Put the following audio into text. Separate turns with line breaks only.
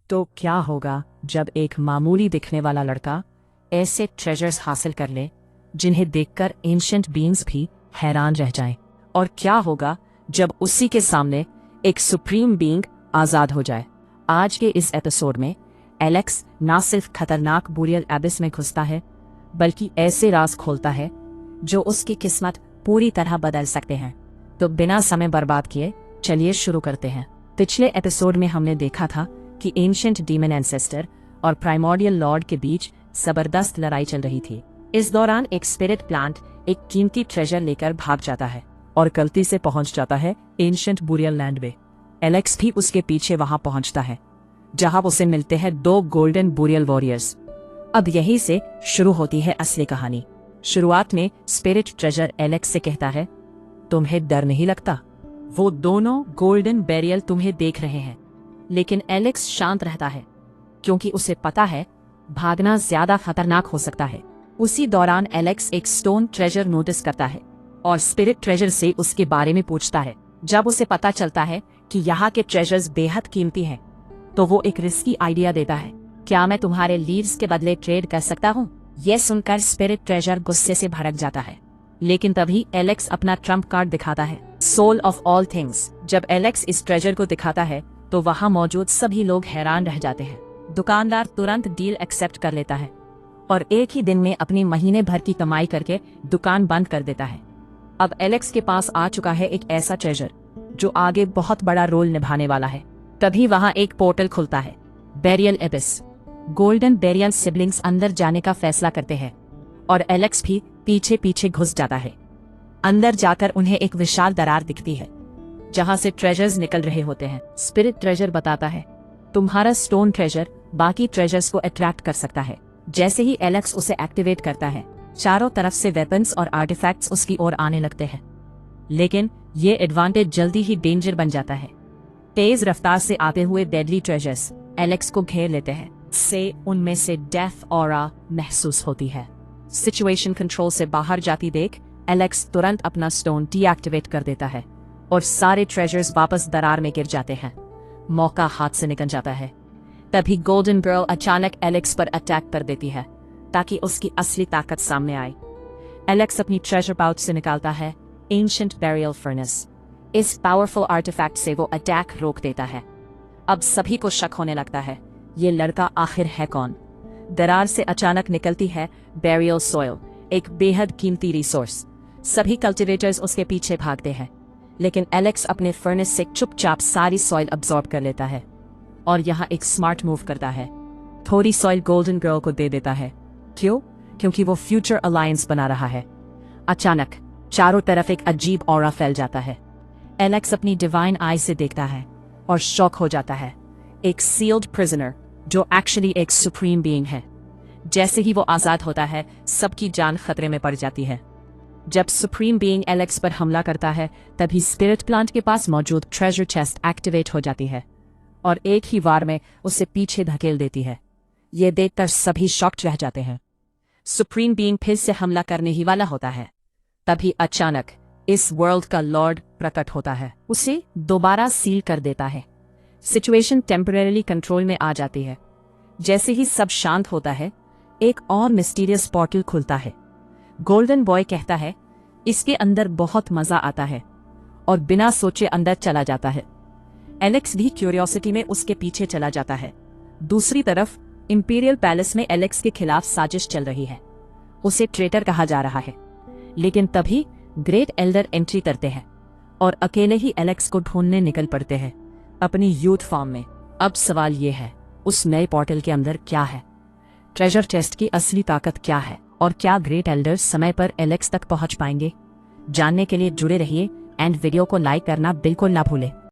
तो क्या होगा जब एक मामूली दिखने वाला लड़का ऐसे ट्रेजर्स हासिल कर ले जिन्हें देखकर एंशिएंट बीइंग्स भी हैरान रह जाएं? और क्या होगा जब उसी के सामने एक सुप्रीम बीइंग आजाद हो जाए? आज के इस एपिसोड में एलेक्स ना सिर्फ खतरनाक बूरियल एबिस में घुसता है, बल्कि ऐसे राज खोलता है जो उसकी किस्मत पूरी तरह बदल सकते हैं। तो बिना समय बर्बाद किए चलिए शुरू करते हैं। पिछले एपिसोड में हमने देखा था कि एंशिएंट डीमन एंसेस्टर और प्राइमोर्डियल लॉर्ड के बीच जबरदस्त लड़ाई चल रही थी। इस दौरान एक स्पिरिट प्लांट एक कीमती ट्रेजर लेकर भाग जाता है और गलती से पहुंच जाता है एंशिएंट बूरियल लैंड में। एलेक्स भी उसके पीछे वहां पहुंचता है, जहां उसे मिलते हैं दो गोल्डन बूरियल वॉरियर्स। अब यहीं से शुरू होती है असली कहानी। शुरुआत में स्पिरिट ट्रेजर एलेक्स से कहता है, तुम्हें डर नहीं लगता? वो दोनों गोल्डन बैरियल तुम्हें देख रहे हैं। लेकिन एलेक्स शांत रहता है, क्योंकि उसे पता है भागना ज्यादा खतरनाक हो सकता है। उसी दौरान एलेक्स एक स्टोन ट्रेजर नोटिस करता है और स्पिरिट ट्रेजर से उसके बारे में पूछता है। जब उसे पता चलता है कि यहाँ के ट्रेजर्स बेहद कीमती हैं, तो वो एक रिस्की आइडिया देता है। क्या मैं तुम्हारे लीड्स के बदले ट्रेड कर सकता हूँ? यह सुनकर स्पिरिट ट्रेजर गुस्से से भड़क जाता है, लेकिन तभी एलेक्स अपना ट्रम्प कार्ड दिखाता है, सोल ऑफ ऑल थिंग्स। जब एलेक्स इस ट्रेजर को दिखाता है तो वहाँ मौजूद सभी लोग हैरान रह जाते हैं। दुकानदार तुरंत डील एक्सेप्ट कर लेता है और एक ही दिन में अपनी महीने भर की कमाई करके दुकान बंद कर देता है। अब एलेक्स के पास आ चुका है एक ऐसा ट्रेजर जो आगे बहुत बड़ा रोल निभाने वाला है। तभी वहाँ एक पोर्टल खुलता है, बैरियल एबिस। गोल्डन बैरियल सिबलिंग्स अंदर जाने का फैसला करते हैं और एलेक्स भी पीछे पीछे घुस जाता है। अंदर जाकर उन्हें एक विशाल दरार दिखती है, जहां से ट्रेजर्स निकल रहे होते हैं। स्पिरिट ट्रेजर बताता है, तुम्हारा स्टोन ट्रेजर बाकी ट्रेजर्स को अट्रैक्ट कर सकता है। जैसे ही एलेक्स उसे एक्टिवेट करता है, चारों तरफ से वेपन्स और आर्टिफैक्ट्स उसकी ओर आने लगते हैं। लेकिन ये एडवांटेज जल्दी ही डेंजर बन जाता है। तेज रफ्तार से आते हुए डेडली ट्रेजर्स एलेक्स को घेर लेते हैं, से उनमें से डेथ ऑरा महसूस होती है। सिचुएशन कंट्रोल से बाहर जाती देख एलेक्स तुरंत अपना स्टोन डीएक्टिवेट कर देता है और सारे ट्रेजर्स वापस दरार में गिर जाते हैं। मौका हाथ से निकल जाता है। तभी गोल्डन गर्ल अचानक एलेक्स पर अटैक कर देती है, ताकि उसकी असली ताकत सामने आए। एलेक्स अपनी ट्रेजर पाउच से निकालता है एंशिएंट बैरियल फर्नेस। इस पावरफुल आर्टिफैक्ट से वो अटैक रोक देता है। अब सभी को शक होने लगता है, ये लड़का आखिर है कौन? दरार से अचानक निकलती है बैरियल सॉइल, एक बेहद कीमती रिसोर्स। सभी कल्टिवेटर्स उसके पीछे भागते हैं, लेकिन एलेक्स अपने फर्नेस से चुपचाप सारी सॉइल अब्सॉर्ब कर लेता है और यहाँ एक स्मार्ट मूव करता है। थोड़ी सॉइल गोल्डन गर्ल को दे देता है। क्यों? क्योंकि वो फ्यूचर अलायंस बना रहा है। अचानक चारों तरफ एक अजीब ऑरा फैल जाता है। एलेक्स अपनी डिवाइन आई से देखता है और शॉक हो जाता है। एक सील्ड प्रिजनर जो एक्चुअली एक सुप्रीम बीइंग है। जैसे ही वो आजाद होता है, सबकी जान खतरे में पड़ जाती है। जब सुप्रीम बीइंग एलेक्स पर हमला करता है, तभी स्पिरिट प्लांट के पास मौजूद ट्रेजर चेस्ट एक्टिवेट हो जाती है और एक ही वार में उसे पीछे धकेल देती है। ये देखकर सभी शॉक्ड रह जाते हैं। सुप्रीम बीइंग फिर से हमला करने ही वाला होता है। तभी अचानक इस वर्ल्ड का लॉर्ड प्रकट होता है, उसे दोबारा सील कर देता है। सिचुएशन टेम्परेरी कंट्रोल में आ जाती है। जैसे ही सब शांत होता है, एक और मिस्टीरियस पोर्टल खुलता है। गोल्डन बॉय कहता है, इसके अंदर बहुत मजा आता है, और बिना सोचे अंदर चला जाता है। एलेक्स भी क्यूरियोसिटी में उसके पीछे चला जाता है। दूसरी तरफ इंपीरियल पैलेस में एलेक्स के खिलाफ साजिश चल रही है। उसे ट्रेटर कहा जा रहा है। लेकिन तभी ग्रेट एल्डर एंट्री करते हैं और अकेले ही एलेक्स को ढूंढने निकल पड़ते हैं अपनी यूथ फॉर्म में। अब सवाल ये है, उस नए पोर्टल के अंदर क्या है? ट्रेजर चेस्ट की असली ताकत क्या है? और क्या ग्रेट एल्डर्स समय पर एलेक्स तक पहुंच पाएंगे? जानने के लिए जुड़े रहिए एंड वीडियो को लाइक करना बिल्कुल ना भूलें।